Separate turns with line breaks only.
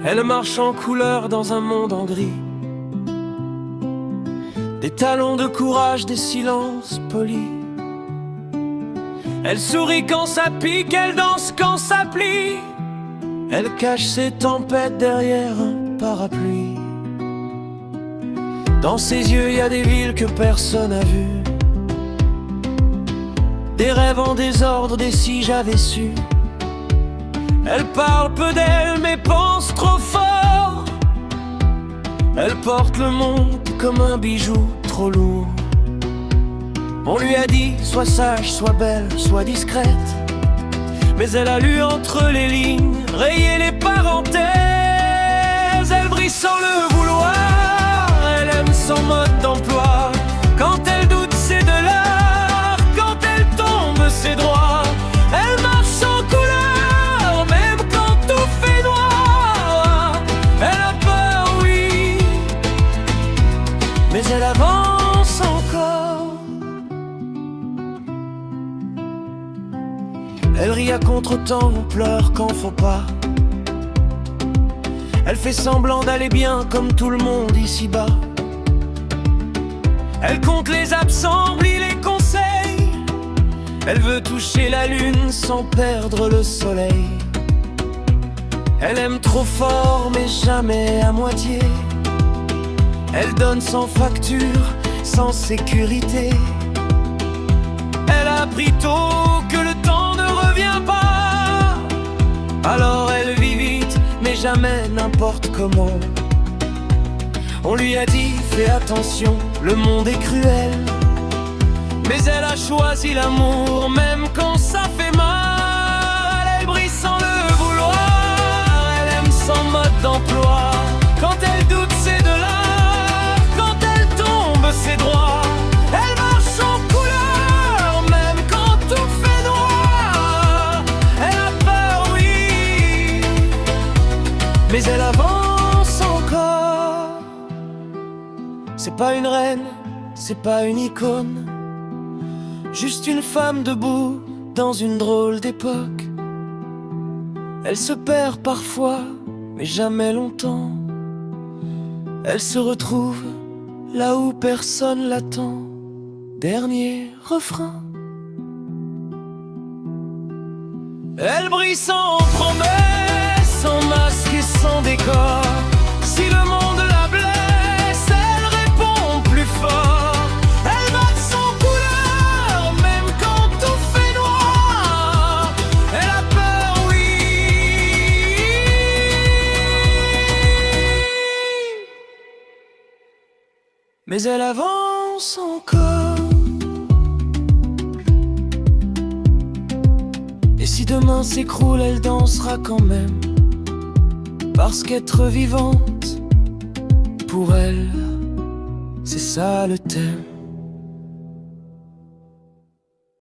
Elle marche en couleur dans un monde en gris. Des talons de courage, des silences polis. Elle sourit quand ça pique, elle danse quand ça plie. Elle cache ses tempêtes derrière un parapluie. Dans ses yeux y a des villes que personne n'a vues, des rêves en désordre, des si j'avais su. Elle parle peu d'elle mais pense trop fort. Elle porte le monde comme un bijou trop lourd. On lui a dit sois sage, sois belle, sois discrète, mais elle a lu entre les lignes, rayé les parenthèses. Elle brille sans le vouloir, elle aime son mode d'emploi. Quand elle doute c'est de l'art, quand elle tombe c'est droit. Elle marche en couleur, même quand tout fait noir. Elle a peur, oui, mais elle avance encore. Elle rit à contre-temps, pleure quand faut pas. Elle fait semblant d'aller bien comme tout le monde ici-bas. Elle compte les absents, oublie les conseils. Elle veut toucher la lune sans perdre le soleil. Elle aime trop fort mais jamais à moitié. Elle donne sans facture, sans sécurité. Elle a appris tôt que le temps ne revient pas. Alors elle vit vite mais jamais n'importe comment. On lui a dit fais attention, le monde est cruel. Mais elle a choisi l'amour même quand ça fait mal. Elle brille sans le vouloir, elle aime son mode d'emploi. Quand elle doute c'est de l'art, quand elle tombe c'est droit. Elle marche en couleur même quand tout fait noir. Elle a peur oui, mais elle avance encore. C'est pas une reine, c'est pas une icône, juste une femme debout dans une drôle d'époque. Elle se perd parfois, mais jamais longtemps. Elle se retrouve là où personne l'attend. Dernier refrain. Elle brille sans promesse, sans masque et sans décor. Si le monde la blesse, elle répond plus fort. Elle marche sans couleur, même quand tout fait noir. Elle a peur, oui, mais elle avance encore. Et si demain s'écroule, elle dansera quand même. Parce qu'être vivante, pour elle, c'est ça le thème.